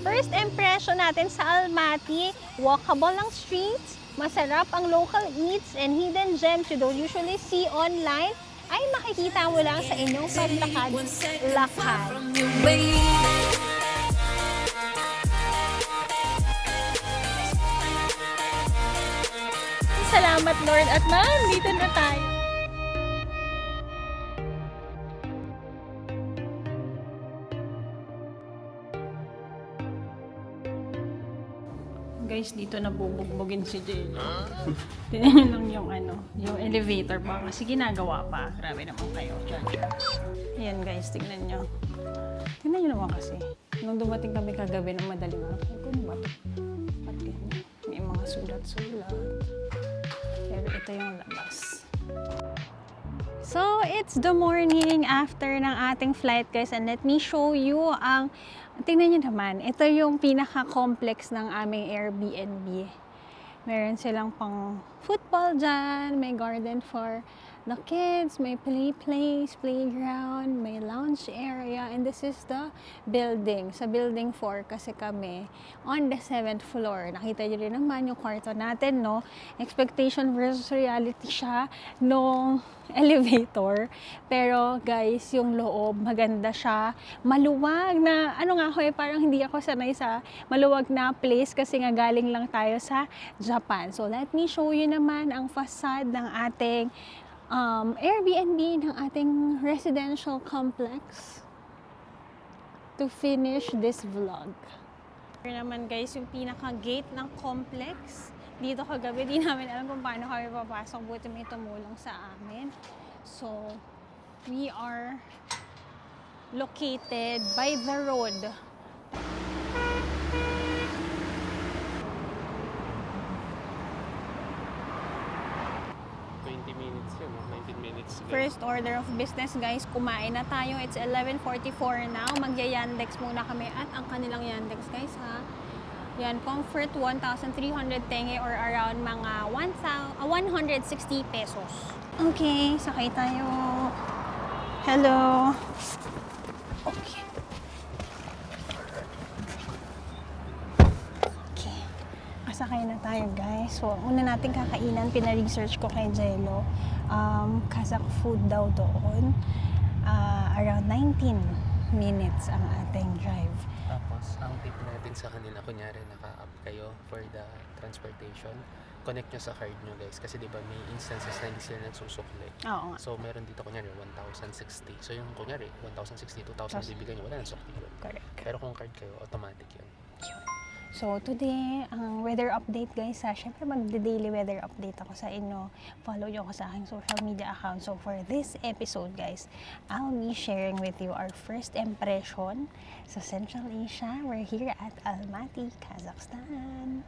first impression natin sa Almaty, walkable ang streets, masarap ang local eats and hidden gems you don't usually see online, ay makikita mo lang sa inyong paglakad-lakad. Salamat Lord at nandito na tayo. Guys, dito nabubugbugin si Jello. Tingnan nyo lang yung elevator pa kasi ginagawa pa. Grabe naman kayo. Ayan guys, tingnan nyo. Tingnan nyo naman kasi. Nung dumating kami kagabi ng madaling araw, ano ba ito? Ba't ganyan? May mga sulat-sulat. Pero ito yung labas. So, it's the morning after ng ating flight guys and let me show you ang tingnan nyo naman, ito yung pinaka-complex ng aming Airbnb. Meron silang pang football dyan, may garden for the kids, may play place, playground, may lounge area, and this is the building. Sa building 4 kasi kami on the 7th floor. Nakita nyo rin naman yung kwarto natin, no? Expectation versus reality siya nung elevator. Pero guys, yung loob, maganda siya. Maluwag na, parang hindi ako sanay sa maluwag na place kasi nga galing lang tayo sa Japan. So let me show you naman ang facade ng ating Airbnb, ng ating residential complex to finish this vlog. Here naman guys, yung pinaka-gate ng complex. Dito kagabi, di namin alam kung paano kami papasok. Buti may tumulong sa amin. So, we are located by the road. First order of business guys, kumain na tayo. It's 11:44 now. Magya-Yandex muna kami at ang kanilang Yandex guys ha. Yan, comfort 1,300 tenge or around mga 160 pesos. Okay, sakay tayo. Hello. Okay. Okay. Asakay na tayo guys. So, una natin kakainan, pina-research ko kay Jello. Kazakh food daw doon. Around 19 minutes ang ating drive. Tapos, ang tip natin sa kanila, kunyari naka-up kayo for the transportation, connect nyo sa card nyo guys. Kasi diba may instances na hindi sila nagsusukli. Oo nga. So, meron dito kunyari 1,060. So, yung kunyari 1,060, 2,000 bibigyan nyo, wala nang sukli yun. Correct. Pero kung card kayo, automatic yun. So, today, ang weather update guys, syempre magde-daily weather update ako sa inyo. Follow nyo ako sa aking social media account. So, for this episode guys, I'll be sharing with you our first impression sa Central Asia. We're here at Almaty, Kazakhstan.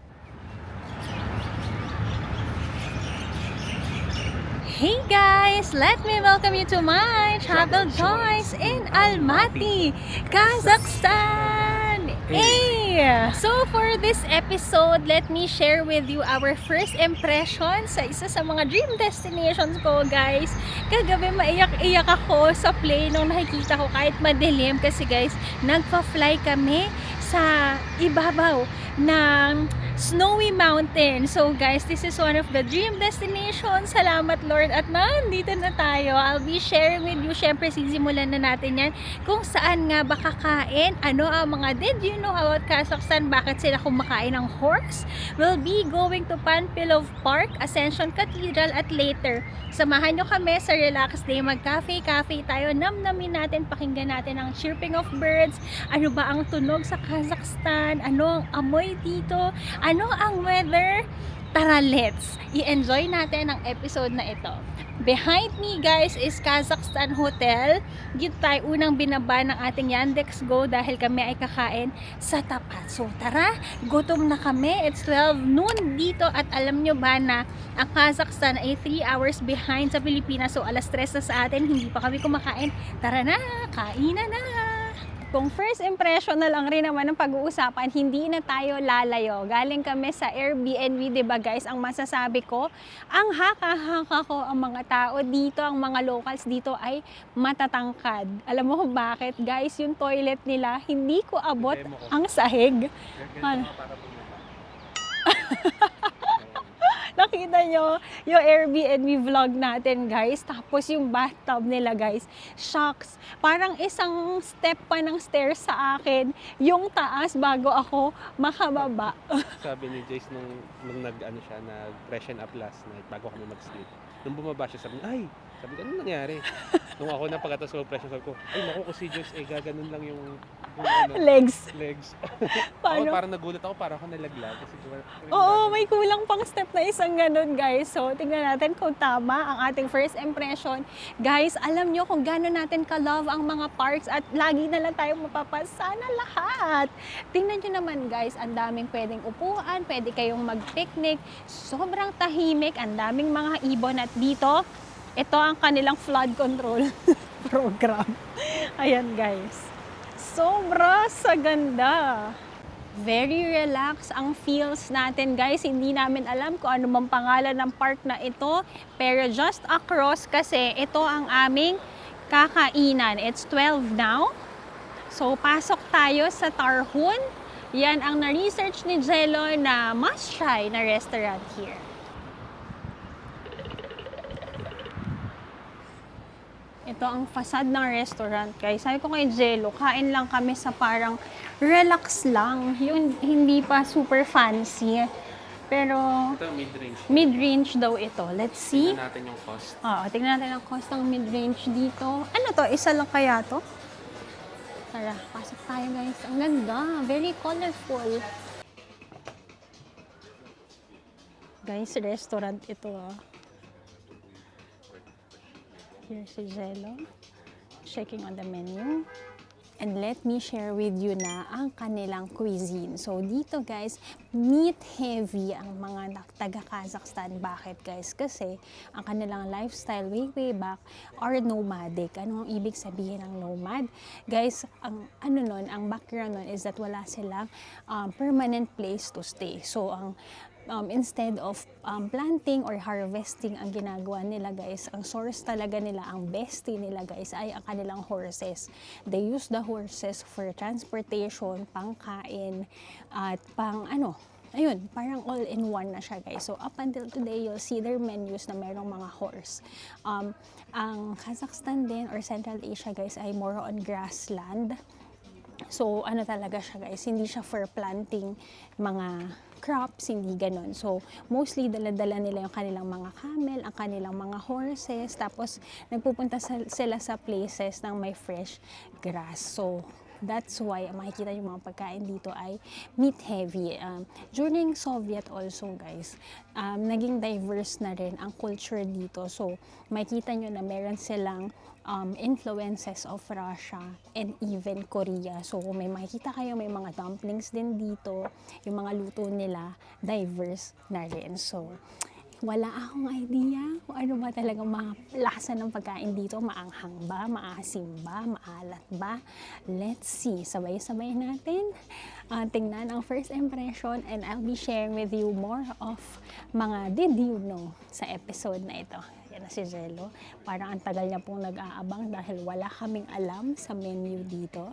Hey guys! Let me welcome you to my travel choice in Almaty, Kazakhstan! Hey! So for this episode, let me share with you our first impression sa isa sa mga dream destinations ko guys. Kagabi maiyak-iyak ako sa plane nung nakikita ko kahit madilim kasi guys, nagpa-fly kami sa ibabaw ng Snowy Mountain. So guys, this is one of the dream destinations. Salamat Lord at nandito na tayo. I'll be sharing with you. Syempre sisimulan na natin yan kung saan nga ba kakain. Ano ang mga did you know about Kazakhstan? Bakit sila kumakain ng horse? We'll be going to Panpilov Park, Ascension Cathedral at later. Samahan nyo kami sa relax day. Mag-cafe-cafe tayo. Namnamin natin, pakinggan natin ang chirping of birds. Ano ba ang tunog sa Kazakhstan? Ano ang amoy dito? Ano ang weather? Tara, let's i-enjoy natin ang episode na ito. Behind me guys is Kazakhstan Hotel. Dito tayo unang binaba ng ating Yandex Go dahil kami ay kakain sa tapat. So tara, gutom na kami. It's 12 noon dito at alam nyo ba na ang Kazakhstan ay 3 hours behind sa Pilipinas. So alas 3 na sa atin, hindi pa kami kumakain. Tara na, kainan na! Kung first impression na lang rin naman ng pag-uusapan, hindi na tayo lalayo. Galing kami sa Airbnb, di ba guys? Ang masasabi ko, ang haka-haka ko ang mga tao dito, ang mga locals dito ay matatangkad. Alam mo kung bakit? Guys, yung toilet nila, hindi ko abot ang sahig. Ano? Nakita nyo yung Airbnb vlog natin, guys. Tapos yung bathtub nila, guys. Shocks. Parang isang step pa ng stairs sa akin. Yung taas bago ako makababa. Sabi ni Jace nung nag-freshen up last night bago kami mag-sleep. Nung bumaba siya, sabi niya, ay, sabi ko, ano nangyari? Nung ako na pagkatas ko freshen, sabi ko, ay, naku ko si Jace, gaganon lang yung Legs. Ako parang nagulat ako, parang ako nalaglag. Kasi Oo, may kulang pang step na isang ganun, guys. So, tingnan natin kung tama ang ating first impression. Guys, alam nyo kung gano'n natin ka-love ang mga parks at lagi na lang tayong mapapasana lahat. Tingnan nyo naman, guys, ang daming pwedeng upuan, pwede kayong mag-picnic. Sobrang tahimik, ang daming mga ibon at dito, ito ang kanilang flood control program. Ayan, guys. Sobra sa ganda. Very relax ang feels natin, guys. Hindi namin alam kung ano mang pangalan ng park na ito. Pero just across kasi ito ang aming kakainan. It's 12 now. So, pasok tayo sa Tarhun. Yan ang na-research ni Jello na must-try na restaurant here. Ito ang facade ng restaurant, guys. Sabi ko kay Jello, kain lang kami sa parang relax lang. Yung hindi pa super fancy. Pero ito, mid-range. Mid-range daw ito. Let's see. Tingnan natin yung cost. Tingnan natin ang cost ng mid-range dito. Ano to? Isa lang kaya to? Tara, pasok tayo, guys. Ang ganda. Very colorful. Guys, restaurant ito. Here's si Jello. Checking on the menu. And let me share with you na ang kanilang cuisine. So dito, guys, meat heavy ang mga taga-Kazakhstan. Bakit, guys? Kasi ang kanilang lifestyle way back are nomadic. Ano ang ibig sabihin ng nomad? Guys, ang background nun is that wala silang permanent place to stay. So instead of planting or harvesting ang ginagawa nila, guys, ang source talaga nila, ang bestie nila, guys, ay ang kanilang horses. They use the horses for transportation, pangkain, at ayun, parang all-in-one na siya, guys. So, up until today, you'll see their menus na merong mga horse. Ang Kazakhstan din, or Central Asia, guys, ay more on grassland. So, talaga siya, guys, hindi siya for planting mga crops, hindi ganon. So, mostly dala-dala nila yung kanilang mga camel, ang kanilang mga horses, tapos nagpupunta sila sa places ng may fresh grass. So, that's why makikita yung mga pagkain dito ay meat heavy. During Soviet also, guys, naging diverse na rin ang culture dito. So, makikita nyo na meron silang influences of Russia and even Korea. So, kung may makikita kayo, may mga dumplings din dito. Yung mga luto nila, diverse na rin. So, wala akong idea kung ano ba talagang lasa ng pagkain dito. Maanghang ba? Maasim ba? Maalat ba? Let's see. Sabay-sabay natin tingnan ang first impression, and I'll be sharing with you more of mga did you know sa episode na ito. Yan na si Jello. Parang ang tagal niya pong nag-aabang dahil wala kaming alam sa menu dito.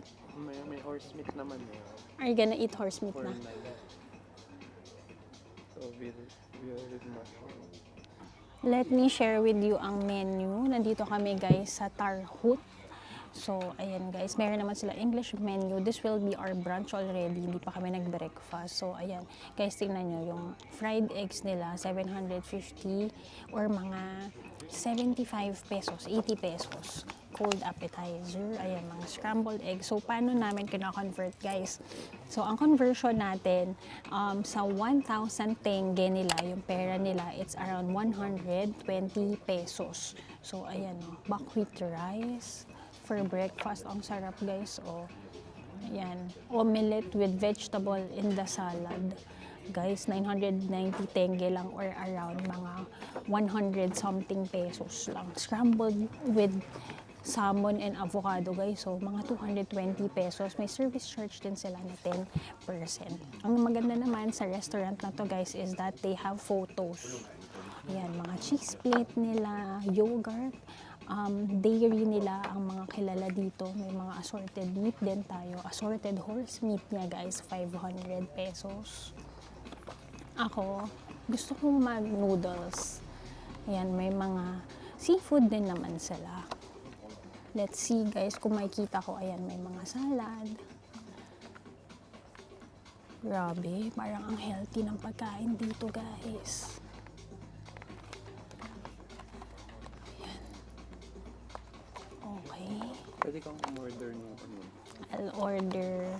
May horse meat naman eh. Are you gonna eat horse meat na? So, with mushroom. Let me share with you ang menu. Nandito kami, guys, sa Tarhut. So, ayan, guys. Meron naman sila English menu. This will be our brunch already. Hindi pa kami nag-breakfast. So, ayan. Guys, tingnan nyo. Yung fried eggs nila, 750 or mga 75 pesos, 80 pesos. Cold appetizer. Ayan, mga scrambled eggs. So, paano namin kina-convert, guys? So, ang conversion natin sa 1,000 tenge nila, yung pera nila, it's around 120 pesos. So, ayan, buckwheat rice for breakfast. Ang sarap, guys. Ayan. Omelette with vegetable in the salad. Guys, 990 tenge lang or around mga 100 something pesos lang. Scrambled with salmon and avocado guys. So mga 220 pesos. May service charge din sila na 10%. Ang maganda naman sa restaurant na to guys is that they have photos. Ayan, mga cheese plate nila, yogurt, dairy nila ang mga kilala dito. May mga assorted meat din tayo. Assorted horse meat niya guys, 500 pesos. Ako, gusto kong mag-noodles. Ayan, may mga seafood din naman sila. Let's see guys, kung makikita ko, ayan, may mga salad. Grabe, parang ang healthy ng pagkain dito guys. Ayan. Okay. Pwede kang umorder ng ano. I'll order.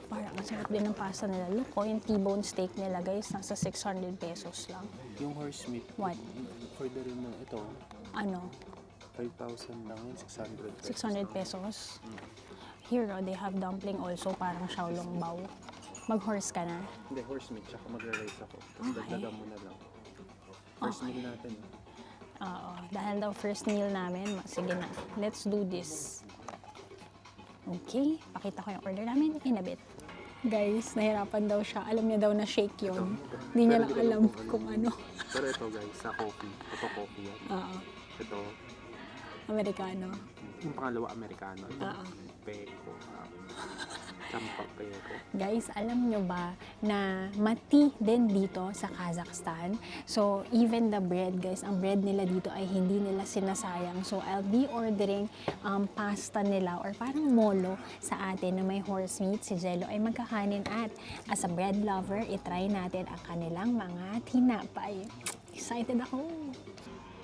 Parang ang sarap din ng pasta nila. Look ko, yung T-bone steak nila guys, nasa 600 pesos lang. Yung horse meat. What? Orderin mo ito. Ano? 5,000 lang yun, 600 pesos. 600 pesos. Here, they have dumpling also, parang Xiaolong Bao. Mag-horse ka na? Hindi, horse meat, tsaka magre-rice ako. Tapos Okay. dagdagan mo na lang. First meal natin. Oo. Dahil daw first meal namin, sige na. Let's do this. Okay, pakita ko yung order namin in a bit. Guys, nahirapan daw siya. Alam niya daw na shake yun. Hindi niya lang alam kung ano. Pero ito guys, sa coffee. Ito coffee yan. Oo. Ito, Amerikano. yung pangalawa Amerikano. Ito, Oo. peko. Champa peko. Guys, alam nyo ba na mati din dito sa Kazakhstan? So, even the bread, guys, ang bread nila dito ay hindi nila sinasayang. So, I'll be ordering pasta nila or parang molo sa atin na may horse meat. Si Jello ay magkakanin at as a bread lover, itry natin ang kanilang mga tinapay. Excited ako!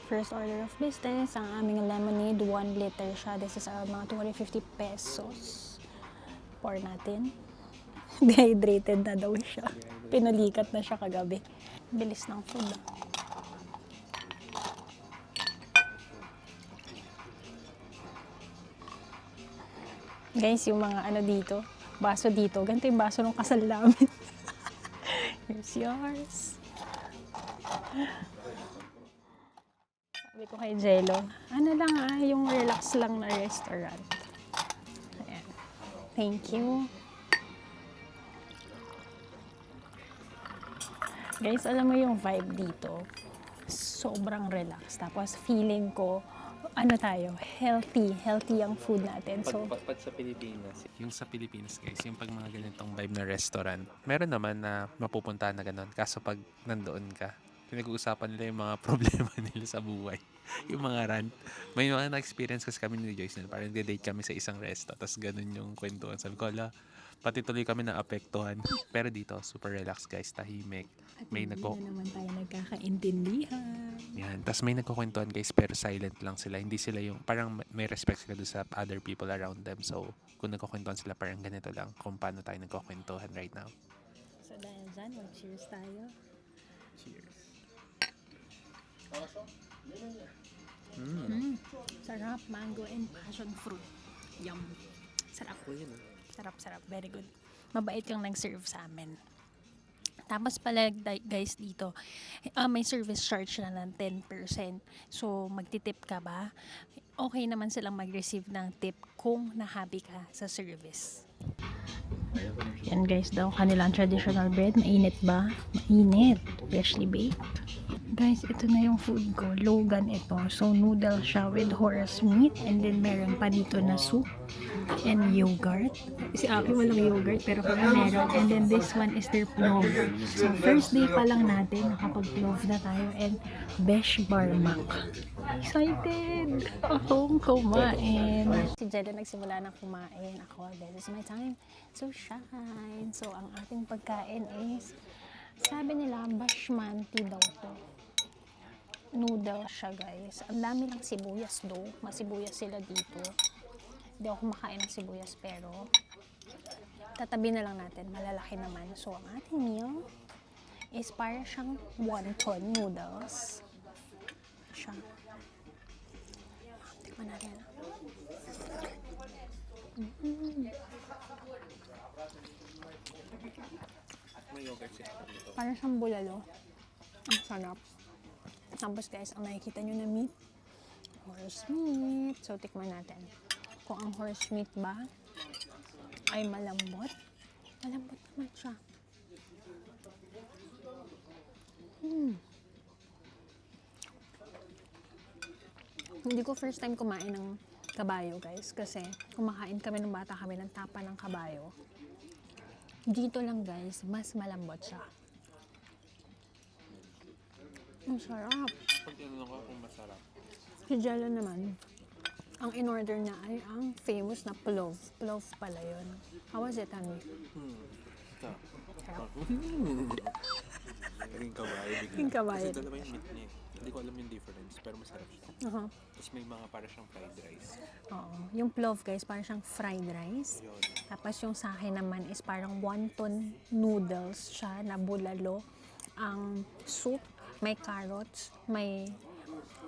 First order of business, ang aming lemonade, 1 liter siya. This is mga 250 pesos. Pour natin. Dehydrated na daw siya. Pinulikat na siya kagabi. Bilis ng food. Guys, yung mga ano dito, baso dito. Ganito yung baso ng kasal namin. Here's yours. Sabi ko kay Jello, ano lang yung relax lang na restaurant. Ayan. Thank you. Guys, alam mo yung vibe dito, sobrang relax. Tapos feeling ko, ano tayo, healthy ang food natin. So, Pag sa Pilipinas, yung sa Pilipinas guys, yung pag mga ganitong vibe na restaurant, meron naman na mapupuntahan na ganun. Kaso pag nandoon ka, pinag-uusapan nila yung mga problema nila sa buhay. Yung mga rant. May mga na-experience kasi kami ni Joyce na parang nag-date kami sa isang resto, tapos ganun yung kwentuhan. Sabi ko, ala, pati tuloy kami na apektuhan. Pero dito, super relax guys, tahimik. May hindi na naman tayo nagkakaintindihan. Yan. Tapos may nagkukwentuhan guys, pero silent lang sila. Hindi sila yung, parang may respect sila doon sa other people around them. So, kung nagkukwentuhan sila, parang ganito lang kung paano tayo nagkukwentuhan right now. So, dahil dyan, mag-cheers tayo. Cheers. Sarap, mango and passion fruit. Yum. Sarap. Oh, yun, Sarap. Very good. Mabait yung nag-serve sa amin. Tapos pala guys dito, may service charge na ng 10%. So magtitip ka ba? Okay naman silang mag-receive ng tip kung na-happy ka sa service. Yan guys daw, kanilang traditional bread. Mainit ba? Mainit. Freshly baked. Guys, ito na yung food ko. Logan ito. So, noodle siya with horse meat. And then, meron pa dito na soup and yogurt. Si Aki walang yogurt, pero kami meron. And then, this one is their plov. So, first day pa lang natin, nakapag-plov na tayo. And, besh barmak. Excited! Akong kumain. Si Jello nagsimula na kumain. Ako, this is my time. So, shine. So, ang ating pagkain is, sabi nila, basmati daw to. Noodle siya guys. Ang dami ng sibuyas do. Masibuyas sila dito. Hindi ako kumakain ng sibuyas pero tatabi na lang natin. Malalaki naman. So, ang ating meal is para siyang wonton noodles. Siya. Tikman natin. Para siyang bulalo. Ang sarap. Tapos guys, ang nakikita nyo na meat, horse meat. So, tikman natin kung ang horse meat ba ay malambot. Malambot naman siya. Hindi ko first time kumain ng kabayo, guys. Kasi kumakain kami ng bata kami ng tapa ng kabayo. Dito lang, guys, mas malambot siya. Ang sarap. Pag tinanong ko kung masarap. Si Jello naman, ang in-order niya ay ang famous na plov. Plov pala yun. How was it, honey? Sarap. Yung kabayo. Yung kabayo. Kasi dalawa yung meat niya. Hindi ko alam yung difference, pero masarap siya. Tapos may mga para siyang fried rice. Oo. Yung plov, guys, parang siyang fried rice. Yun. Tapos yung sa akin naman is parang wonton noodles siya na bulalo. Ang soup, may carrots, may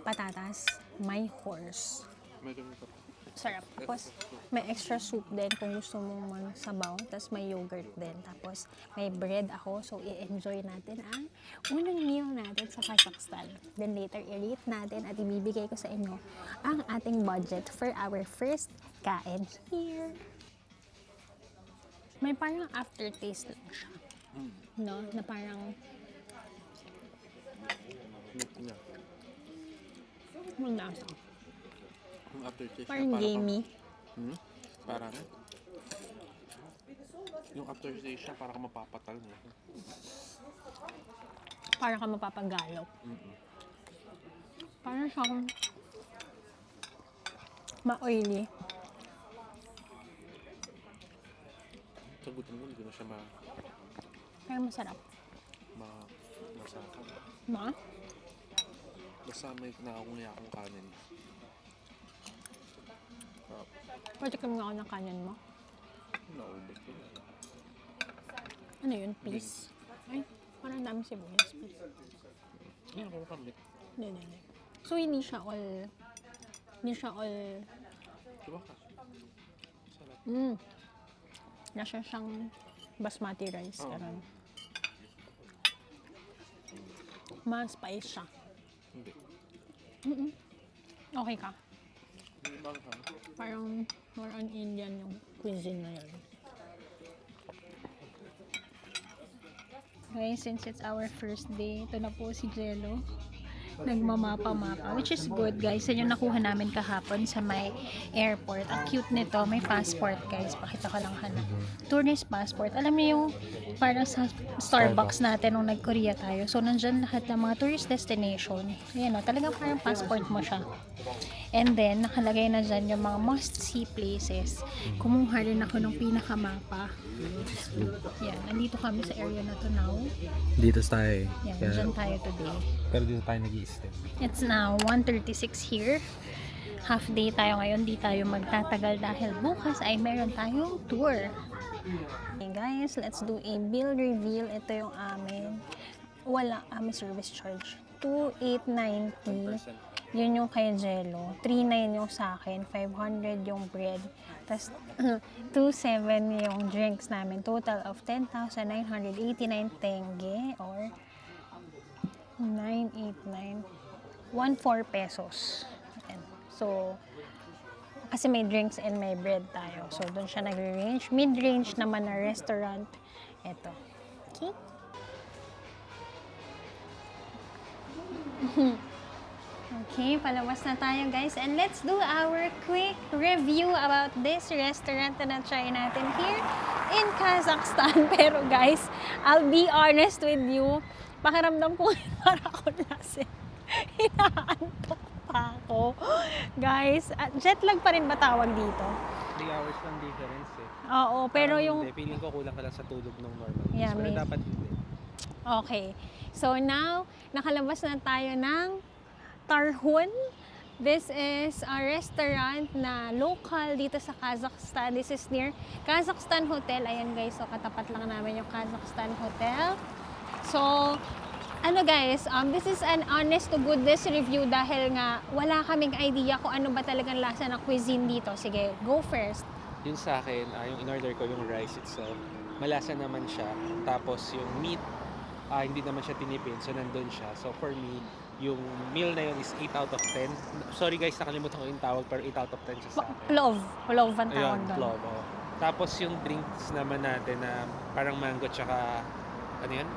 patatas, may horse. Medyo may kapag. Sarap. Tapos may extra soup din kung gusto mong magsabaw. Tapos may yogurt din. Tapos may bread ako. So i-enjoy natin ang unang meal natin sa Kazakhstan. Then later i-rate natin at ibibigay ko sa inyo ang ating budget for our first kain here. May parang aftertaste lang siya. No? Na parang Meat niya. ang lasa. Yung aftertaste Parang niya, gamey. Parang yung aftertaste siya, parang mapapatal niya. Parang ka mapapagalop. Parang siyang ma-oily. Sa gutom mo, hindi ko na siya Pero masarap. masakap. Ma? Basta may nakakungi akong kanin. Patikim nga ako ng kanin mo. Naubos ko. Ano yun? Peas? Ay, parang dami sibuyas. Peas. Hindi ako kamit. Hindi. So, hindi siya all... Diba ka? Sarap. Nasa siyang basmati rice. Oo. Ganun. Ma-spice siya. Hindi. Okay ka. Hindi manghang. Parang more on Indian yung cuisine na yun. Guys, since it's our first day, ito na po si Jello. Nagmamapa-mapa, which is good, guys. Yan yung nakuha namin kahapon sa may airport. Ang cute nito, may passport, guys. Pakita ko lang hanap. Tourist passport. Alam niyo yung parang sa Starbucks natin nung nag-Korea tayo. So, nandyan lahat ng mga tourist destination. Ayan o, talagang parang passport mo siya. And then, nakalagay na dyan yung mga must-see places. Kumuha rin ako ng pinakamapa. Yan, nandito kami sa area na to now. Dito tayo. Yan, dyan tayo today. Pero dito tayo nag-i-stay. It's now 1:36 here. Half day tayo ngayon, di tayo magtatagal dahil bukas ay meron tayong tour. Okay guys, let's do a bill reveal. Ito yung amin. Wala aming service charge. 2,890. Yun yung kay Jello. 3,900 yung sa akin. 500 yung bread. Tapos 2,700 yung drinks namin. Total of 10,989 tenge or 989. 14 pesos. Ayan. So, kasi may drinks and may bread tayo. So, doon siya nagre-range. Mid-range naman na restaurant. Ito. Okay? Okay, palabas na tayo guys. And let's do our quick review about this restaurant na na-try natin here in Kazakhstan. Pero guys, I'll be honest with you. Pakiramdam ko para ako lasing. Hinaantok pa ako. Guys, jet lag pa rin ba tawag dito? 3 hours lang difference eh. Oo, pero Parang yung... Hindi, feeling ko kulang ka lang sa tulog ng normal. Yeah, Pero may- dapat hindi. Okay. So now, nakalabas na tayo ng Tarhun. This is a restaurant na local dito sa Kazakhstan. This is near Kazakhstan Hotel. Ayan guys, so katapat lang namin yung Kazakhstan Hotel. So, ano guys, this is an honest to goodness review dahil nga wala kaming idea kung ano ba talagang lasa ng cuisine dito. Sige, go first. Yun sa akin, yung in-order ko yung rice itself. Malasa naman siya. Tapos yung meat, hindi naman siya tinipid. So, nandun siya. So, for me, yung meal na yun is 8 out of 10. Sorry guys, nakalimutan ko yung tawag, pero 8 out of 10 siya sa akin. Plov ang tawag Ayun, doon. plov, oh. Tapos yung drinks naman natin na parang mango tsaka, ano yan?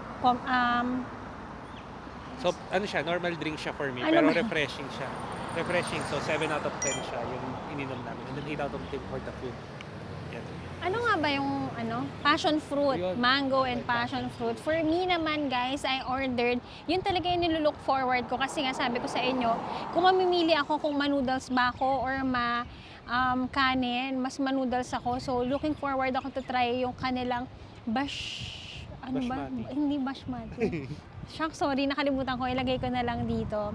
So, ano siya, normal drink siya for me, Ano pero ba yun? refreshing siya. Refreshing, so 7 out of 10 siya yung ininom namin. And then 8 out of 10 for the food. Yan. Ano nga ba yung passion fruit, Yun. mango and passion fruit? For me naman guys, I ordered, yun talaga yung nilulook forward ko kasi nga sabi ko sa inyo, kung mamimili ako kung manoodles ba ako or kanin, mas manoodles ako. So looking forward ako to try yung kanilang Basmati. Hindi basmati. Shucks, sorry, nakalimutan ko. Ilagay ko na lang dito.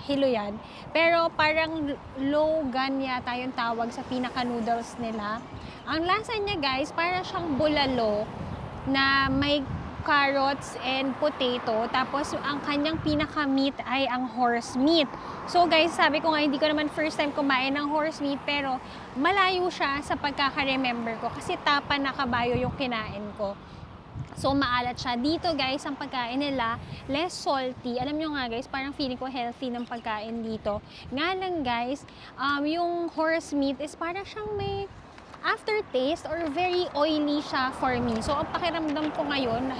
Hilo yan. Pero parang logan yata yung tawag sa pinaka-noodles nila. Ang lasa niya guys, parang siyang bulalo na may carrots and potato. Tapos ang kanyang pinaka-meat ay ang horse meat. So guys, sabi ko nga, hindi ko naman first time kumain ng horse meat, pero malayo siya sa pagkaka-remember ko kasi tapa na kabayo yung kinain ko. So, maalat siya. Dito, guys, ang pagkain nila, less salty. Alam nyo nga, guys, parang feeling ko healthy ng pagkain dito. Nga lang, guys, yung horse meat is parang siyang may aftertaste or very oily siya for me. So, ang pakiramdam ko ngayon,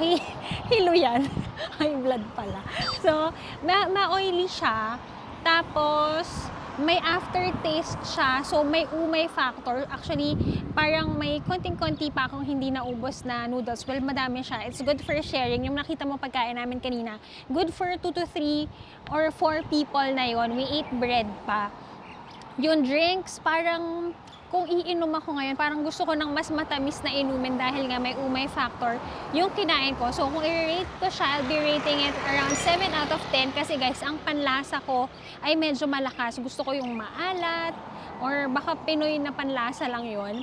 hilo yan. High blood pala. So, ma-oily siya. Tapos, may aftertaste siya. So, may umay factor. Actually, parang may konting-konti pa akong hindi naubos na noodles. Well, madami siya. It's good for sharing. Yung nakita mo pagkain namin kanina, good for 2 to 3 or 4 people na yon. We ate bread pa. Yung drinks, parang kung iinom ako ngayon, parang gusto ko ng mas matamis na inumin dahil nga may umay factor yung kinain ko. So, kung i-rate ko siya, I'll be rating it around 7 out of 10 kasi guys, ang panlasa ko ay medyo malakas. Gusto ko yung maalat or baka Pinoy na panlasa lang yun.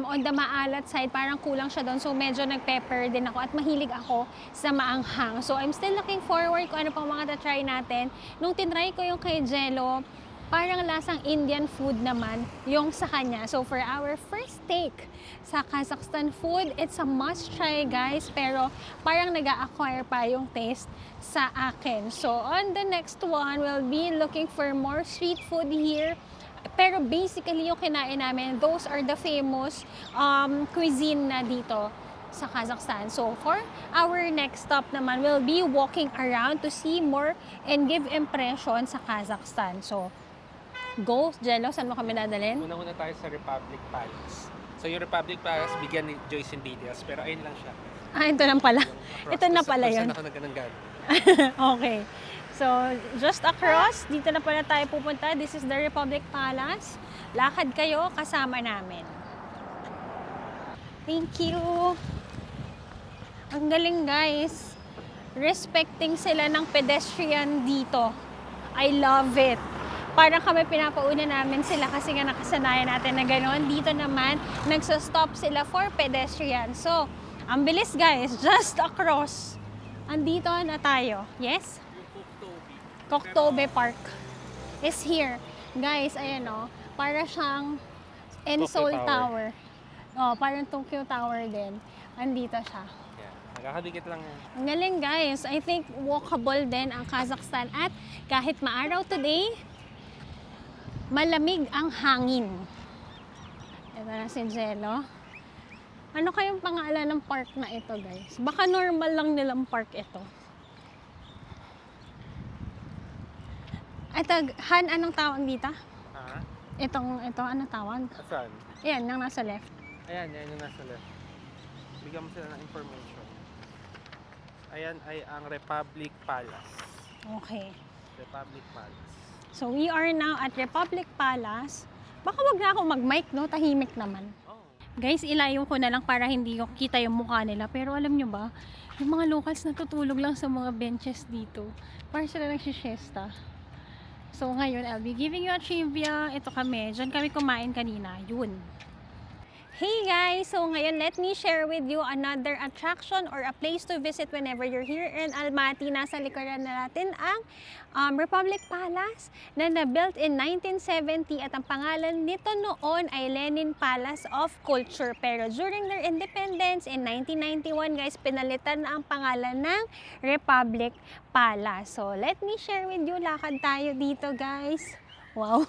On the maalat side, parang kulang siya doon. So, medyo nag-pepper din ako at mahilig ako sa maanghang. So, I'm still looking forward kung ano pang mga try natin. Nung tinry ko yung kay Jello, parang lasang Indian food naman yung sa kanya. So for our first take sa Kazakhstan food, it's a must try guys, pero parang nag-a-acquire pa yung taste sa akin. So on the next one, we'll be looking for more street food here. Pero basically yung kinain namin, those are the famous cuisine na dito sa Kazakhstan. So for our next stop naman, we'll be walking around to see more and give impression sa Kazakhstan. So go, Jello, saan mo kami dadalhin? Una-una tayo sa Republic Palace. So yung Republic Palace, bigyan ni Joyce in details, pero ayun lang siya. Ito lang pala. Across Ito na pala yun. Saan ako nagganang-ganon. Okay. So, just across, dito na pala tayo pupunta. This is the Republic Palace. Lakad kayo, kasama namin. Thank you. Ang galing guys. Respecting sila ng pedestrian dito. I love it. Parang kami pinapauna namin sila kasi nga nakasanayan natin na gano'n. Dito naman, nagsa-stop sila for pedestrian. So, ang bilis guys, just across. Andito na tayo. Yes? Koktobe Park is here. Guys, ayan o. Para siyang Ensol Tokyo Tower. Oh, parang Tokyo Tower din. Andito siya. Yeah. Nakakadikit lang yan. Ang galing guys. I think walkable din ang Kazakhstan. At kahit maaraw today, malamig ang hangin. Ito na si Jello. Ano kayong pangalan ng park na ito guys? Baka normal lang nilang park ito. Ito, Han, anong tawag dito? Ha? Ito, anong tawag? Saan? Ayan, yung nasa left. Ayan, yan yung nasa left. Bigyan mo sila ng information. Ayan ay ang Republic Palace. Okay. Republic Palace. So, we are now at Republic Palace. Baka wag na ako mag-mic, no? Tahimik naman. Oh. Guys, ilayo ko na lang para hindi ko kita yung mukha nila. Pero alam nyo ba, yung mga locals natutulog lang sa mga benches dito. Para sila nagsisiesta. So, ngayon, I'll be giving you a trivia. Ito kami. Diyan kami kumain kanina. Yun. Hey guys! So ngayon, let me share with you another attraction or a place to visit whenever you're here in Almaty. Nasa likuran na natin ang Republic Palace na na-built in 1970 at ang pangalan nito noon ay Lenin Palace of Culture. Pero during their independence in 1991, guys, pinalitan na ang pangalan ng Republic Palace. So let me share with you, lakad tayo dito, guys. Wow!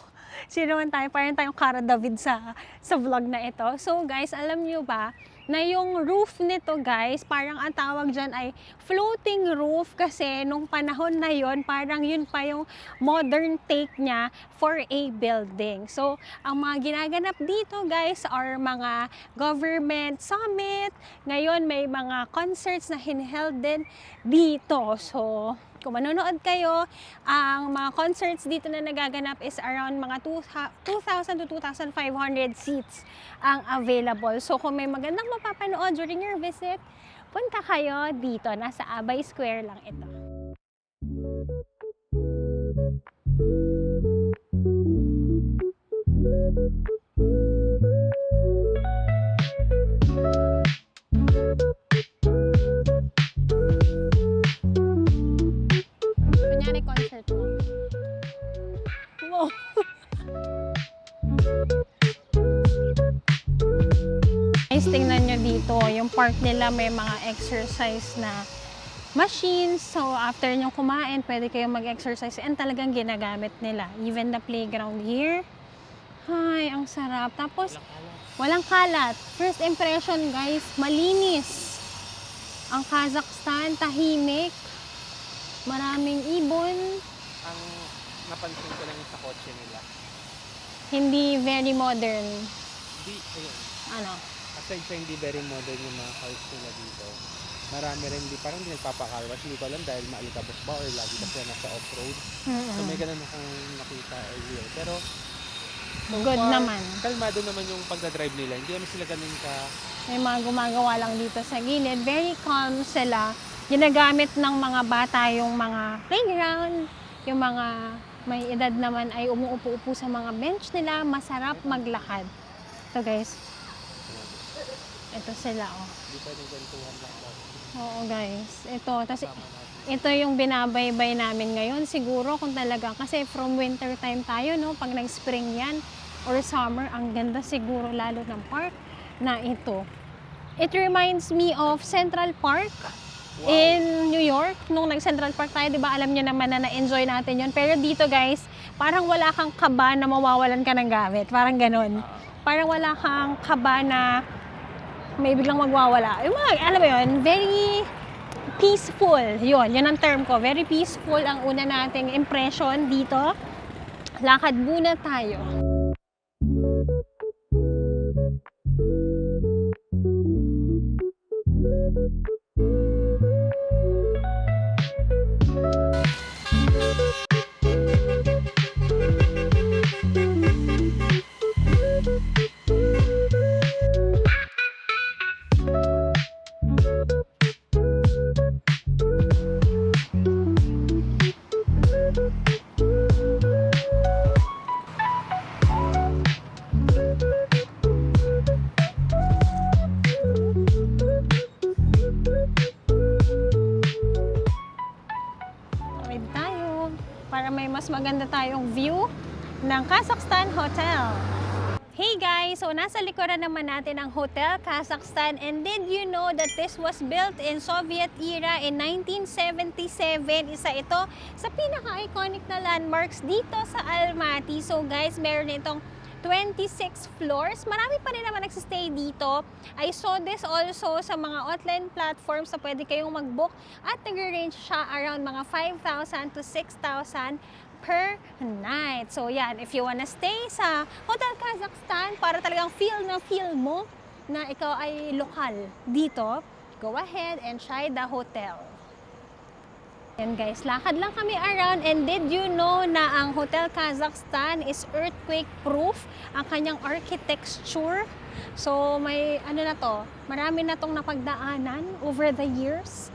Sino naman tayo? Parang tayong Cara David sa vlog na ito. So guys, alam nyo ba na yung roof nito, guys, parang ang tawag dyan ay floating roof kasi nung panahon na yon parang yun pa yung modern take niya for a building. So ang mga ginaganap dito, guys, are mga government summit. Ngayon may mga concerts na hinheld din dito. So kung manonood kayo, ang mga concerts dito na nagaganap is around mga 2,000 to 2,500 seats ang available. So kung may magandang mapapanood during your visit, punta kayo dito. Nasa Abay Square lang ito. Kunyari concert mo. Wow! Guys, tingnan nyo dito, yung park nila may mga exercise na machines. So, after nyo kumain, pwede kayong mag-exercise and talagang ginagamit nila. Even the playground here. Ay, ang sarap. Tapos, walang kalat. First impression, guys, malinis. Ang Kazakhstan, tahimik. Maraming ibon. Ang napansin ko lang sa kotse nila. Hindi very modern. Di, ayun. Ano? Aside sa hindi very modern yung mga cars nila dito, marami rin parang hindi nagpapakarwas. Hindi ko alam dahil maalikabok ba or lagi ba sila nasa off-road. So may ganun akong nakita earlier. Pero so Good far, naman. kalmado naman yung pagdadrive nila. Hindi naman sila ganun ka... May mga gumagawa lang dito sa gilid. Very calm sila. Ginagamit ng mga bata yung mga playground. Yung mga may edad naman ay umuupo-upo sa mga bench nila. Masarap maglakad. Ito guys. Ito sila, oh. Hindi pwedeng gantuhan lang daw. Oo guys. Ito. Tas, ito yung binabaybay namin ngayon. Siguro kung talaga. Kasi from winter time tayo, no? Pag nag-spring yan or summer, ang ganda siguro lalo ng park na ito. It reminds me of Central Park. Wow. In New York, nung nag-Central Park tayo, di ba, alam nyo naman na na-enjoy natin yun. Pero dito, guys, parang wala kang kaba na mawawalan ka ng gamit. Parang ganun. Parang wala kang kaba na may biglang magwawala. Yung mga, alam mo yun, very peaceful. Yun ang term ko. Very peaceful ang una nating impression dito. Lakad muna tayo. Para may mas maganda tayong view ng Kazakhstan Hotel. Hey guys! So nasa likuran naman natin ang Hotel Kazakhstan, and did you know that this was built in Soviet era in 1977? Isa ito sa pinaka-iconic na landmarks dito sa Almaty. So guys, meron itong 26 floors. Marami pa rin naman nagsistay dito. I saw this also sa mga online platforms na pwede kayong mag-book at nag-range siya around mga 5,000 to 6,000 per night. So yan, if you wanna stay sa Hotel Kazakhstan para talagang feel mo na ikaw ay lokal dito, go ahead and try the hotel. Yan guys, lakad lang kami around, and did you know na ang Hotel Kazakhstan is earthquake proof ang kanyang architecture? So may ano na to, marami na tong napagdaanan over the years.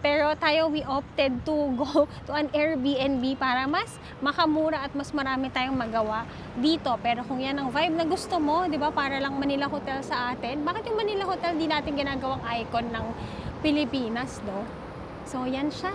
Pero tayo, we opted to go to an Airbnb para mas makamura at mas marami tayong magawa dito. Pero kung yan ang vibe na gusto mo, di ba, para lang Manila Hotel sa atin, bakit yung Manila Hotel di natin ginagawang icon ng Pilipinas, no? So, yan siya.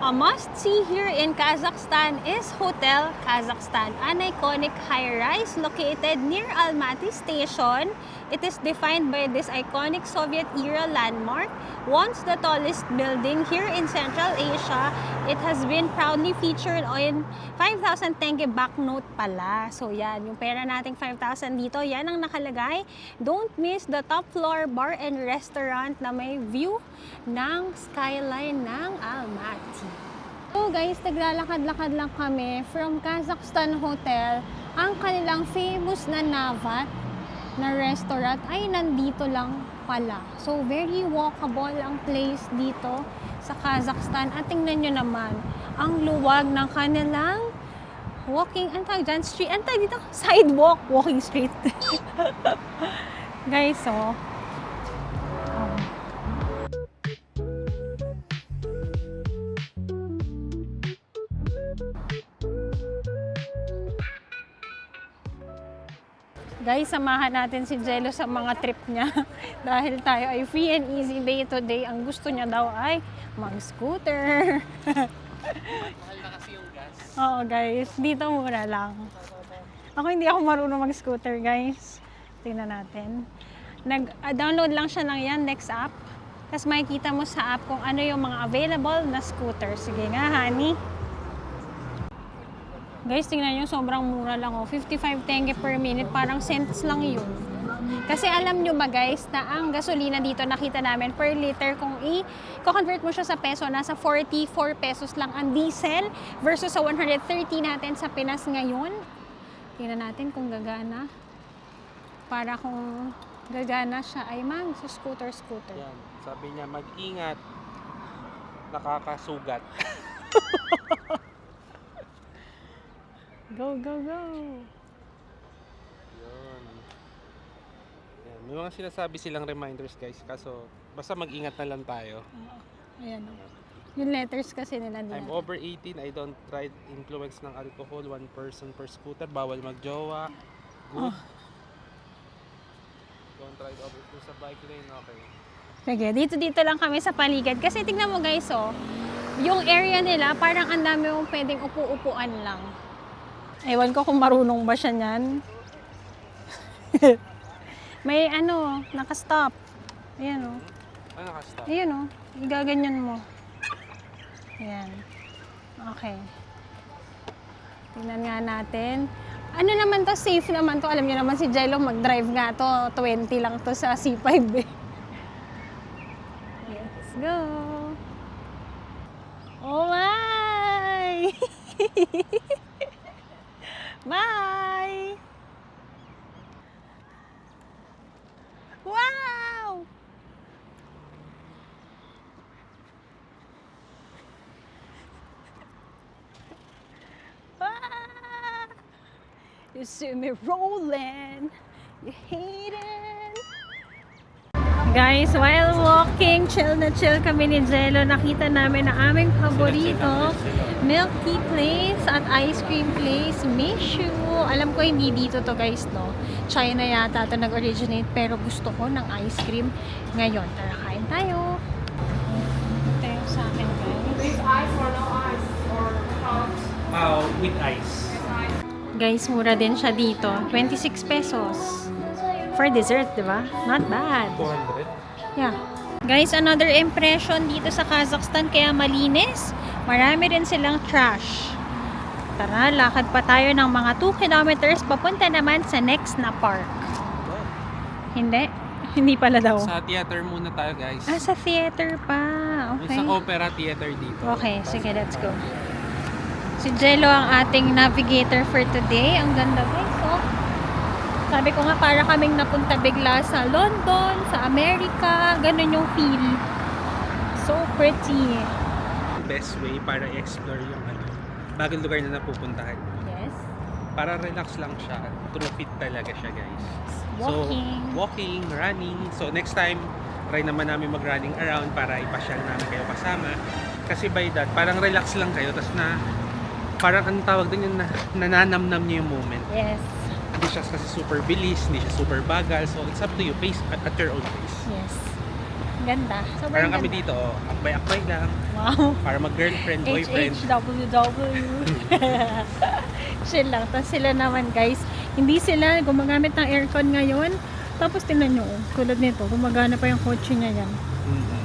A must-see here in Kazakhstan is Hotel Kazakhstan, an iconic high-rise located near Almaty Station. It is defined by this iconic Soviet-era landmark. Once the tallest building here in Central Asia, it has been proudly featured on 5,000 tenge banknote pala. So yan, yung pera nating 5,000 dito, yan ang nakalagay. Don't miss the top floor bar and restaurant na may view ng skyline ng Almaty. So guys, naglalakad-lakad lang kami from Kazakhstan Hotel. Ang kanilang famous na Navat na restaurant ay nandito lang pala. So very walkable ang place dito sa Kazakhstan. At tingnan nyo naman, ang luwag ng kanilang walking, street, dito? Sidewalk, walking street. Guys, so, guys, samahan natin si Jello sa mga trip niya. Dahil tayo ay free and easy day to day. Ang gusto niya daw ay mag-scooter. Mahal na kasi yung gas. Oo guys, dito mura lang. Ako hindi ako marunong mag-scooter guys. Tingnan natin. Nag-download lang siya ng Yandex app. Tapos makikita mo sa app kung ano yung mga available na scooter. Sige nga, honey. Guys, tingnan nyo, sobrang mura lang. 55 tenge per minute, parang cents lang yun. Kasi alam nyo ba guys, na ang gasolina dito nakita namin per liter, kung i-convert mo siya sa peso, nasa 44 pesos lang ang diesel versus sa 130 natin sa Pinas ngayon. Tingnan natin kung gagana. Para kung gagana siya ay scooter. Yan, sabi niya, mag-ingat. Nakakasugat. Go, go, go! Yun. Yan. May mga sinasabi silang reminders guys, kaso basta mag-ingat na lang tayo. Ayan o. Yung letters kasi nila I'm nila. over 18, I don't ride influence ng alcohol, one person per scooter, bawal magjowa. Good. Don't ride over sa bike lane, okay. Sige, dito lang kami sa paligid. Kasi tingnan mo guys, oh, yung area nila, parang ang dami mong pwedeng upu-upuan lang. Ewan ko kung marunong ba siya niyan. May naka-stop. Ayan o. Ano nakastop? Ayan o. Igaganyan mo. Ayan. Okay. Tingnan nga natin. Ano naman to? Safe naman to. Alam niyo naman si Jello mag-drive nga to. 20 lang to sa C5 eh. Let's go. Oh my! Bye! Wow! Ah! You see me rolling, you hate it. Guys, while walking, chill na chill kami ni Jello. Nakita namin na aming paborito, milk tea place at ice cream place, Mishu. Alam ko hindi dito to guys, no? China yata to nag-originate, pero gusto ko ng ice cream ngayon. Tara, kain tayo. Ito yung sa akin guys. With ice or no ice? Or hot? With ice. Guys, mura din siya dito. 26 pesos. For dessert, di ba? Not bad. 200? Yeah. Guys, another impression dito sa Kazakhstan, kaya malinis. Marami rin silang trash. Tara, lakad pa tayo ng mga 2 kilometers papunta naman sa next na park. Hindi? Hindi pala daw. Sa theater muna tayo guys. Ah, sa theater pa. Okay. Sa opera theater dito. Okay, sige, let's go. Si Jello ang ating navigator for today. Ang ganda guys, oh. Sabi ko nga, para kaming napunta bigla sa London, sa Amerika. Ganun yung feel. So pretty. Best way para i-explore yung bagong lugar na napupuntahan. Yes. Para relax lang siya. True fit talaga siya guys. Walking. So, walking, running. So next time, try naman namin mag-running around para ipasyal namin kayo kasama. Kasi by that, parang relax lang kayo, tapos na, parang anong tawag din yung nananamnam niyo yung moment. Yes. Hindi siya kasi super bilis, hindi siya super bagal, so it's up to you, pace at your own pace. Yes. Ganda. Sobrang Parang kami ganda. dito, akbay-akbay lang, Wow. para mag-girlfriend, boyfriend. HHWW. Chill lang. Tapos sila naman guys, hindi sila gumagamit ng aircon ngayon. Tapos tingnan nyo, tulad nito, gumagana pa yung kotse niya yan. Mhm.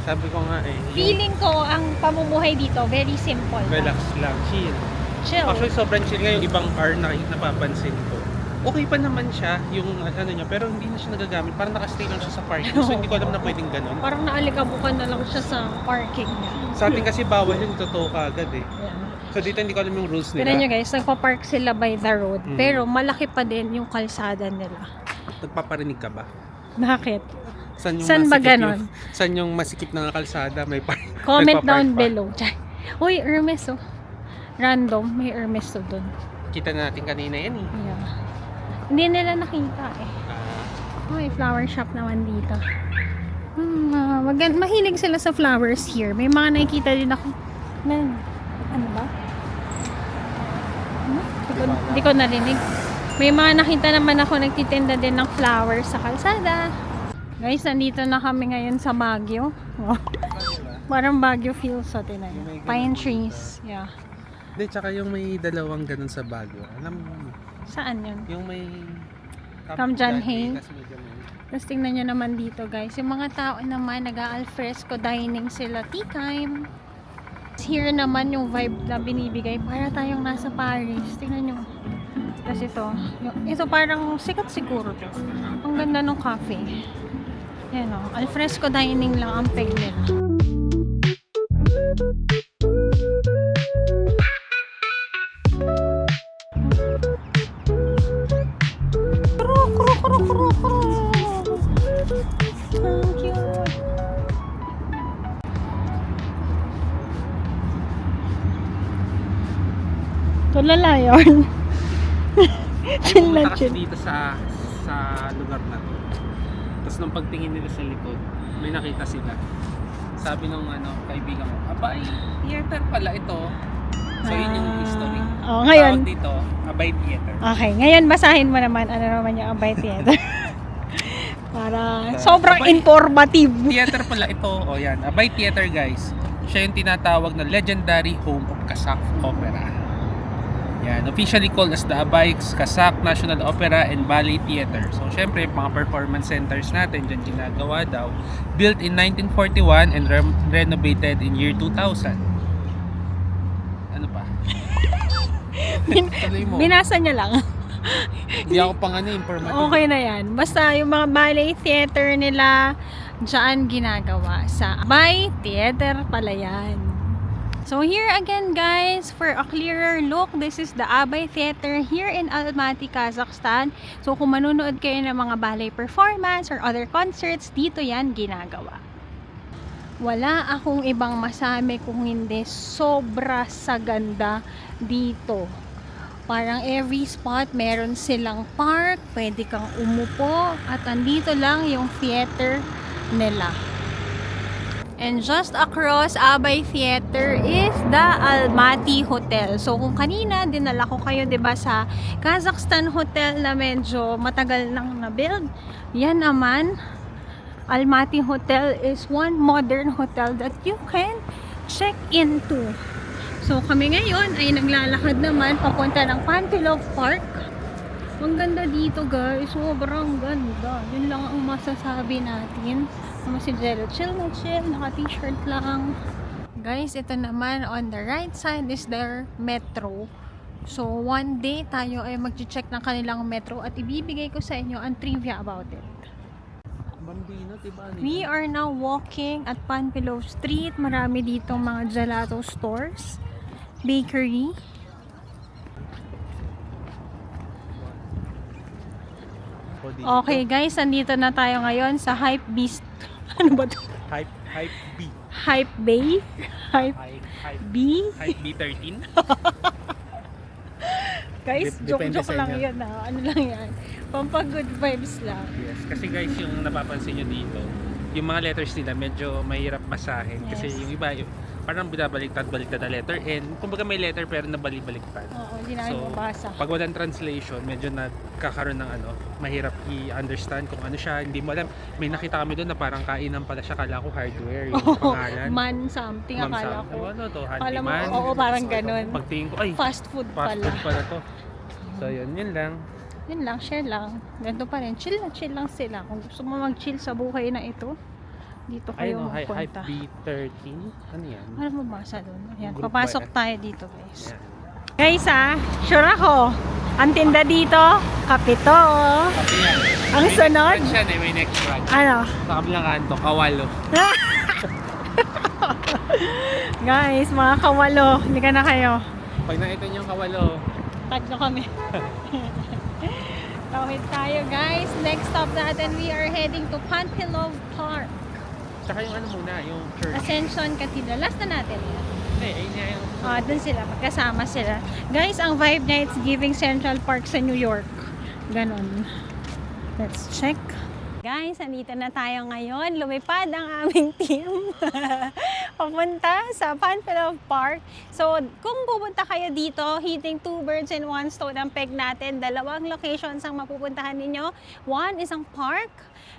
Sabi ko nga Feeling ko, ang pamumuhay dito, very simple. relax lang, chill. Chill. Actually, sobrang chill ngayon. Ibang car na napapansin ko. Okay pa naman siya, yung ano niya, pero hindi na siya nagagamit. Parang nakastay lang siya sa parking. So, hindi ko alam na pwedeng ganun. Parang naalikabukan na lang siya sa parking niya. Sa atin kasi bawal yun, totoo ka agad eh. Yeah. So, dito hindi ko alam yung rules Tignan nyo nila. guys, nagpa-park sila by the road. Mm. Pero malaki pa din yung kalsada nila. Nagpaparinig ka ba? Bakit? Saan Saan ba masikip ganon? saan yung masikip na kalsada? May park. Comment nagpa-park down pa. below. Chay. Uy, Hermes oh. Random, may Hermes to dun. Kita natin kanina yan eh. Yeah. Hindi nila nakita eh. May flower shop naman dito. Mahilig sila sa flowers here. May mga nakikita din ako. Ano ba? Hindi ko narinig. May mga nakita naman ako nagtitinda din ng flowers sa kalsada. Guys, nandito na kami ngayon sa Baguio. Wow. Parang Baguio feels sa tinayo. Pine trees. Yeah. Hindi, tsaka yung may dalawang ganun sa Baguio. Alam mo, Saan yun? yung may Cam John Hay. tas may ganun. Tapos tingnan nyo naman dito guys. Yung mga tao naman nag-alfresco dining sila. Tea time. Here naman yung vibe na binibigay. Para tayong nasa Paris. Tingnan nyo. Tapos ito parang sikat siguro to. Ang ganda ng cafe. Yan o. Alfresco dining lang ang peg nila. Ang cute. Tulala yun. Chill na Pumunta kasi chill. dito sa lugar na to. Tapos nung pagtingin nila sa likod, may nakita sila. Sabi nung kaibigan ko, abay, theater pala ito. So yun yung history. Oh, ngayon. Tawag dito, Abay Theater. Okay, ngayon basahin mo naman ano naman yung Abay Theater. Para sobrang Abay. informative. Theater pala ito. O yan, Abay Theater guys. Siya yung tinatawag na legendary home of Kasak Opera. Yan, officially called as the Abay Kasak National Opera and Ballet Theater. So syempre, mga performance centers natin dyan ginagawa daw. Built in 1941 and renovated in year 2000. Ano pa? Tuloy mo. Binasa niya lang. Hindi ako pang informative. Okay na yan. Basta yung mga ballet theater nila dyan ginagawa sa Abay Theater pala yan. So here again guys, for a clearer look, this is the Abay Theater here in Almaty, Kazakhstan. So kung manunood kayo ng mga ballet performance or other concerts, dito yan ginagawa. Wala akong ibang masabi kung hindi sobra sa ganda dito. Parang every spot meron silang park, pwede kang umupo at andito lang yung theater nila. And just across Abay Theater is the Almaty Hotel. So kung kanina dinala ko kayo 'di ba sa Kazakhstan Hotel na medyo matagal nang na-build, yan naman Almaty Hotel is one modern hotel that you can check into. So kami ngayon ay naglalakad naman papunta ng Panfilov Park. Ang ganda dito guys, sobrang ganda. Yun lang ang masasabi natin. Ano si Jello, chill na chill, naka-t-shirt lang. Guys, ito naman on the right side is their metro. So one day tayo ay mag-check ng kanilang metro at ibibigay ko sa inyo ang trivia about it. Bambino, diba? We are now walking at Panfilov Street. Marami ditong mga gelato stores, bakery. Okay guys, nandito na tayo ngayon sa Hype Beast. Ano ba ito? Hype B. Hype Bay? Hype Hype B? Hype B13. Guys, Depende joke-joke sa lang inyo. yun ha. Ano lang yan. Pampag-good vibes lang. Yes, kasi guys, yung napapansin nyo dito, yung mga letters nila medyo mahirap basahin. Kasi Yes. yung iba, parang binabaliktad-baliktad na letter N. Kumbaga may letter pero nabalik-baliktad. Oo, hindi namin mabasa. Pag walang translation, medyo nagkakaroon ng mahirap i-understand kung ano siya. Hindi mo alam. May nakita kami doon na parang kainan pala siya. Kala ko hardware, yung pangalan. Man something, Ma'am akala Sam. ko. Ano to? Akala mo, Handyman? oo, parang ganun. Pagtingin ko, ay, Fast food fast pala. food pala to. So yun lang. Yun lang, share lang. Ganito pa rin. Chill na chill lang sila. Kung gusto mo mag-chill sa buhay na ito, dito Ay, kayo no, Hype magpunta. B13? Ano yan? Ano mabasa doon? Ayan, Group papasok ba yan? tayo dito, guys. Yan. Guys sure ako. Ang tinda dito, kapito. Kasi yan. Ang sunod, Branch yan may next branch. ano? Sa kabilang kanto, Kawalo. Guys, mga kawalo, hindi ka na kayo. Pag nakita niyo yung Kawalo, Tag na kami. Tawid tayo, guys. Next stop natin, we are heading to Panpilov Park. tsaka yung ano muna, yung church. Ascension Cathedral. Last na natin. Hindi, ayun nga yung... Dun sila, magkasama sila. Guys, ang vibe niya, it's giving Central Park sa New York. Ganon. Let's check. Guys, andito na tayo ngayon. Lumipad ang aming team. Papunta sa Panpilov Park. So, kung pupunta kayo dito, hitting 2 birds in 1 stone ang peg natin. 2 locations ang mapupuntahan ninyo. One is ang park.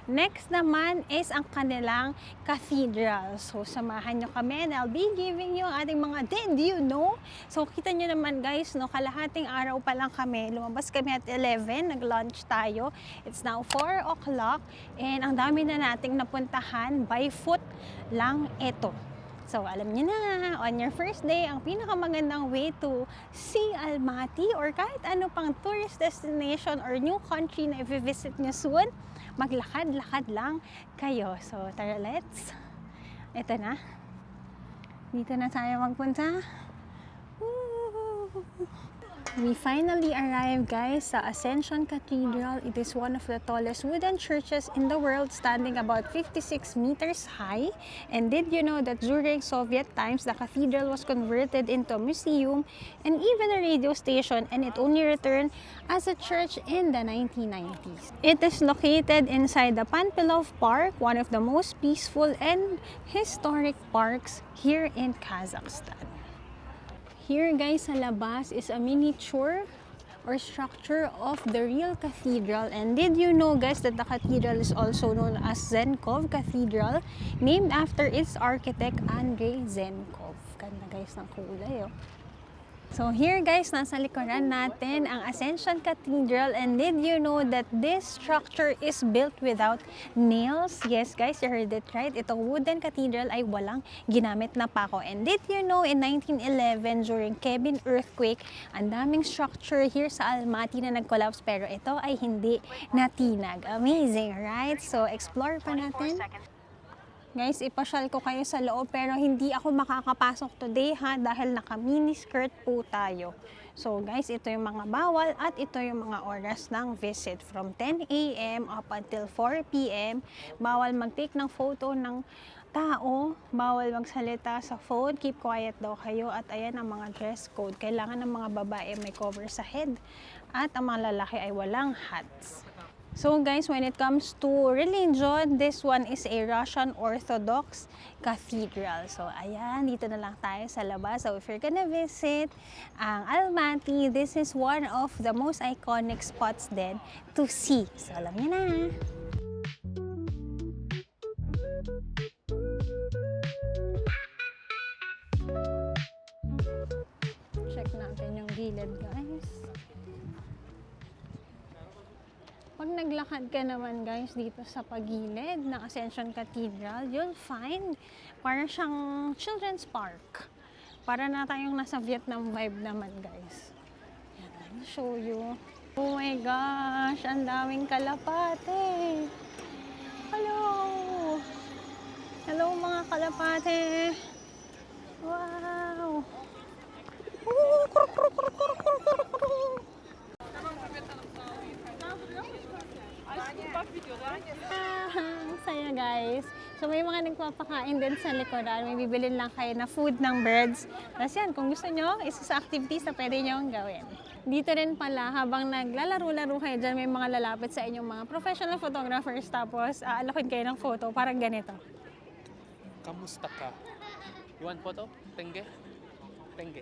Next naman is ang kanilang cathedral. So, samahan nyo kami and I'll be giving you ang ating mga did you know? So, kita nyo naman guys, no, kalahating araw pa lang kami. Lumabas kami at 11, nag-lunch tayo. It's now 4 o'clock and ang dami na nating napuntahan. By foot lang ito. So, alam niyo na, on your first day, ang pinakamagandang way to see Almaty or kahit ano pang tourist destination or new country na i-visit niyo soon, maglakad-lakad lang kayo. So, tara, let's. Ito na. Dito na tayo magpunta. Woo! We finally arrived, guys, sa Ascension Cathedral. It is one of the tallest wooden churches in the world, standing about 56 meters high. And did you know that during Soviet times, the cathedral was converted into a museum and even a radio station, and it only returned as a church in the 1990s. It is located inside the Panpilov Park, one of the most peaceful and historic parks here in Kazakhstan. Here guys, sa labas is a miniature or structure of the real cathedral. And did you know guys that the cathedral is also known as Zenkov Cathedral, named after its architect Andrei Zenkov. Ganda guys ng kulay, oh. So here guys, nasa likuran natin ang Ascension Cathedral, and did you know that this structure is built without nails? Yes guys, you heard it right. Itong wooden cathedral ay walang ginamit na pako. And did you know in 1911 during Kebin earthquake, ang daming structure here sa Almaty na nag-collapse pero ito ay hindi natinag. Amazing, right? So explore pa natin. Guys, ipasyal ko kayo sa loob pero hindi ako makakapasok today ha dahil naka-mini skirt po tayo. So guys, ito yung mga bawal at ito yung mga oras ng visit from 10 a.m. up until 4 p.m. Bawal mag-take ng photo ng tao, bawal magsalita sa phone, keep quiet daw kayo at ayan ang mga dress code. Kailangan ng mga babae may cover sa head at ang mga lalaki ay walang hats. So guys, when it comes to religion, this one is a Russian Orthodox cathedral. So ayan, dito na lang tayo sa labas. So if you're gonna visit ang Almaty, this is one of the most iconic spots din to see. So alam niyo na. Check natin yung gilid, guys. Pag naglakad ka naman guys dito sa pagilid ng Ascension Cathedral, you'll find parang siyang children's park. Para na tayong nasa Vietnam vibe naman guys. Yan, let me show you. Oh my gosh, ang daming kalapate. Hello! Hello mga kalapate! Wow! Ang saya guys. So may mga nagpapakain din sa likodan. May bibilin lang kayo na food ng birds. Tapos yan, kung gusto nyo, isa sa activities na pwede nyo gawin. Dito rin pala, habang naglalaro-laro kayo dyan, may mga lalapit sa inyong mga professional photographers. Tapos aalokin kayo ng photo, parang ganito. Kamusta ka? You want photo? Tenge? Tenge.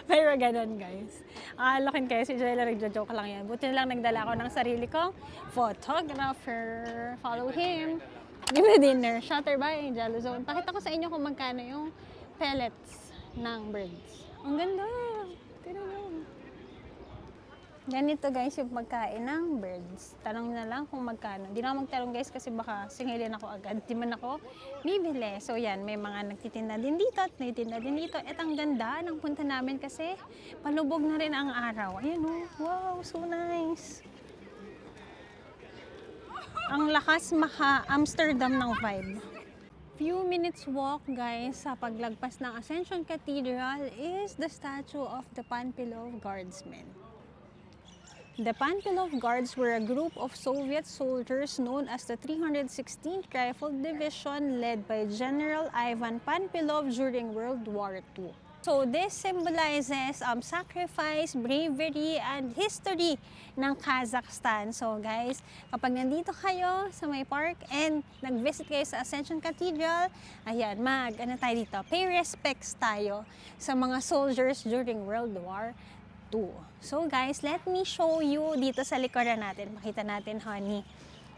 Pero ganun guys. Aalokin kayo, si Joella nagjo-joke lang yan. Buti na lang nagdala ako ng sarili kong photographer. Follow him. Give me dinner. Shutter by Jello Zone. Pakita ko sa inyo kung magkano yung pellets ng birds. Ang ganda. Tignan mo. Ganito guys yung pagkain ng birds. Tanong na lang kung magkano. Di na ako magtanong guys kasi baka singilin ako agad. Di man ako bibili. So yan, may mga nagtitinda din dito at nagtitinda din dito. At ang ganda ng punta namin kasi palubog na rin ang araw. Ayan oh, wow, so nice. Ang lakas maka-Amsterdam ng vibe. Few minutes walk guys sa paglagpas ng Ascension Cathedral is the statue of the Panpilov Guardsmen. The Panpilov Guards were a group of Soviet soldiers known as the 316th Rifle Division led by General Ivan Panpilov during World War II. So this symbolizes sacrifice, bravery, and history ng Kazakhstan. So guys, kapag nandito kayo sa may park and nag-visit kayo sa Ascension Cathedral, ayan, tayo dito, pay respects tayo sa mga soldiers during World War II. So guys, let me show you dito sa likodan natin. Makita natin, honey.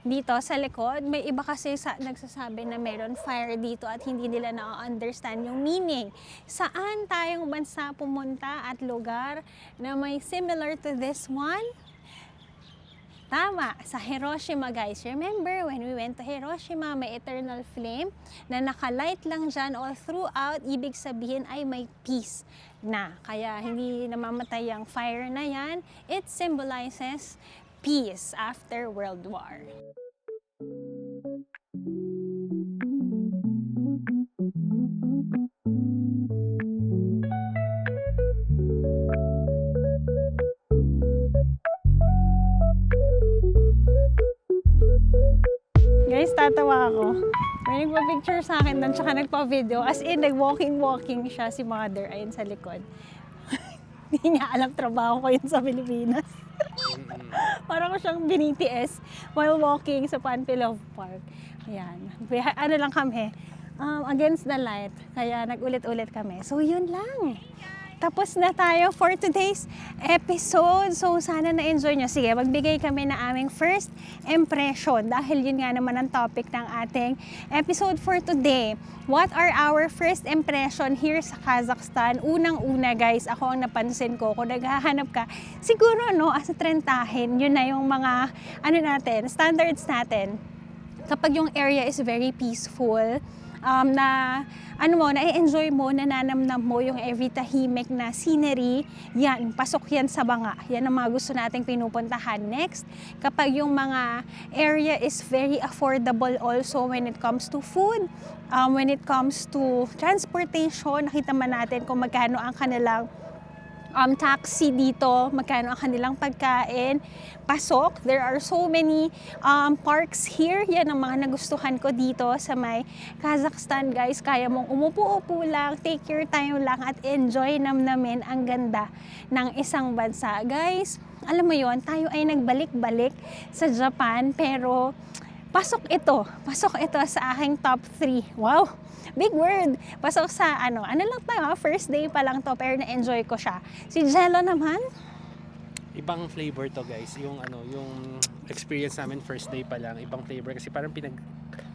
Dito sa likod, may iba kasi nagsasabi na meron fire dito at hindi nila na-understand yung meaning. Saan tayong bansa pumunta at lugar na may similar to this one? Tama, sa Hiroshima guys. Remember when we went to Hiroshima, may eternal flame na nakalight lang dyan all throughout. Ibig sabihin ay may peace na. Kaya hindi namamatay ang fire na yan. It symbolizes peace after World War. Guys, tatawa ako. May nagpa-picture sa akin doon, tsaka nagpa-video. As in, nag-walking siya si mother, ayun sa likod. Hindi niya alam trabaho ko yun sa Pilipinas. Parang ko siyang binitiis while walking sa Panpilov Park. Ayan. Ano lang kami, against the light. Kaya nag-ulit-ulit kami. So, yun lang. Tapos na tayo for today's episode. So, sana na-enjoy nyo. Sige, magbigay kami na aming first impression dahil yun nga naman ang topic ng ating episode for today. What are our first impression here sa Kazakhstan? Unang-una guys, ako ang napansin ko, kung naghahanap ka, siguro no, as a trentahin, yun na yung mga, standards natin. Kapag yung area is very peaceful, na-enjoy mo, nananamnam mo yung every tahimik na scenery, yan, pasok yan sa banga. Yan ang mga gusto nating pinupuntahan. Next, kapag yung mga area is very affordable also when it comes to food, when it comes to transportation, nakita man natin kung magkano ang kanilang taxi dito, magkano ang kanilang pagkain, pasok. There are so many parks here. Yan ang mga nagustuhan ko dito sa may Kazakhstan, guys. Kaya mong umupo-upo lang, take your time lang at enjoy namnamin ang ganda ng isang bansa. Guys, alam mo yon, tayo ay nagbalik-balik sa Japan pero pasok ito sa aking top 3. Wow! Big word. Pasok sa ano lang tayo, first day pa lang to, pero na-enjoy ko siya. Si Jello naman? Ibang flavor to guys. Yung experience namin first day pa lang, ibang flavor kasi parang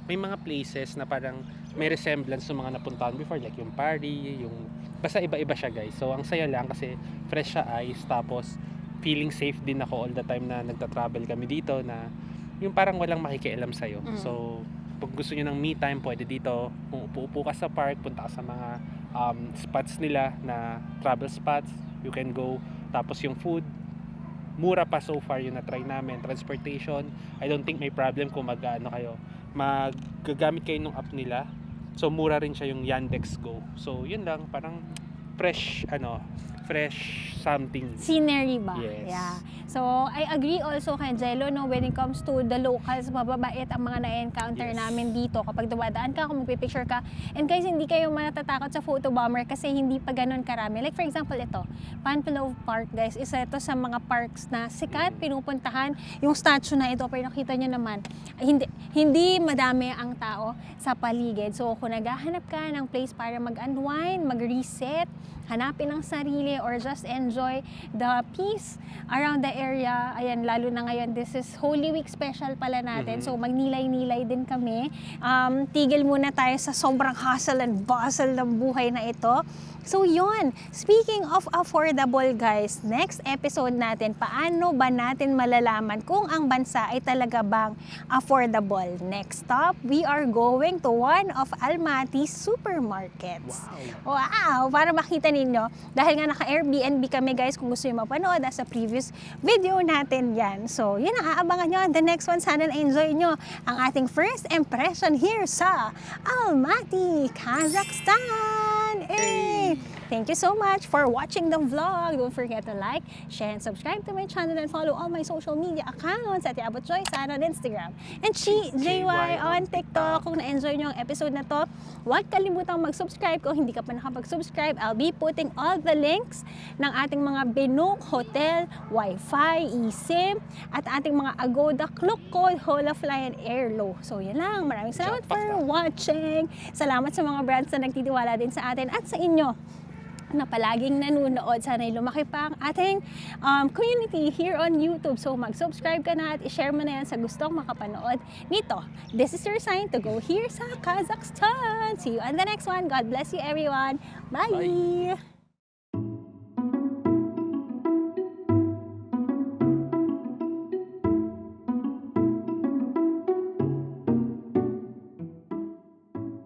may mga places na parang may resemblance sa mga napuntahan before, like yung Pari, basta iba-iba siya guys. So ang saya lang kasi fresh siya eyes, tapos feeling safe din ako all the time na nagta-travel kami dito, na yung parang walang makikialam sa'yo. So pag gusto nyo ng me time, pwede dito. Kung upo-upo ka sa park, punta ka sa mga spots nila na travel spots, you can go. Tapos yung food, mura pa so far yung na-try namin. Transportation, I don't think may problem kung magagamit kayo ng app nila. So mura rin siya yung Yandex Go. So yun lang, parang fresh fresh something. Scenery ba? Yes. Yeah. So, I agree also kay Jello, no, when it comes to the locals, mababait ang mga na-encounter Yes. namin dito. Kapag dumadaan ka, kung magpipicture ka. And guys, hindi kayo matatakot sa photo bomber kasi hindi pa ganun karami. Like for example, ito, Panpilov Park, guys, isa ito sa mga parks na sikat, pinupuntahan. Yung statue na ito, pero nakita nyo naman, hindi madami ang tao sa paligid. So, kung naghahanap ka ng place para mag-unwind, mag-reset, hanapin ang sarili, or just enjoy the peace around the area. Ayan, lalo na ngayon, this is Holy Week special pala natin. So, magnilay-nilay din kami. Tigil muna tayo sa sobrang hustle and bustle ng buhay na ito. So, yun. Speaking of affordable, guys, next episode natin, paano ba natin malalaman kung ang bansa ay talaga bang affordable? Next stop, we are going to one of Almaty's supermarkets. Wow! Para makita ninyo, dahil nga naka-Airbnb kami, guys, kung gusto nyo mapanood, sa previous video natin yan. So, yun ang aabangan nyo. The next one, sana na-enjoy nyo ang ating first impression here sa Almaty, Kazakhstan! Hey! Thank you so much for watching the vlog. Don't forget to like, share, and subscribe to my channel and follow all my social media accounts at Yabot Joy Sana on Instagram and JY on TikTok. Kung na-enjoy nyo ang episode na to, huwag kalimutang mag-subscribe. Kung hindi ka pa nakapag-subscribe, I'll be putting all the links ng ating mga Binook, Hotel, Wi-Fi, eSIM, at ating mga Agoda, Klook Code, Holafly, and Airlo. So, yan lang. Maraming salamat for watching. Salamat sa mga brands na nagtitiwala din sa atin at sa inyo na palaging nanonood. Sana'y lumaki pa ang ating community here on YouTube. So mag-subscribe ka na at i-share mo na yan sa gustong makapanood nito. This is your sign to go here sa Kazakhstan. See you on the next one. God bless you everyone. Bye!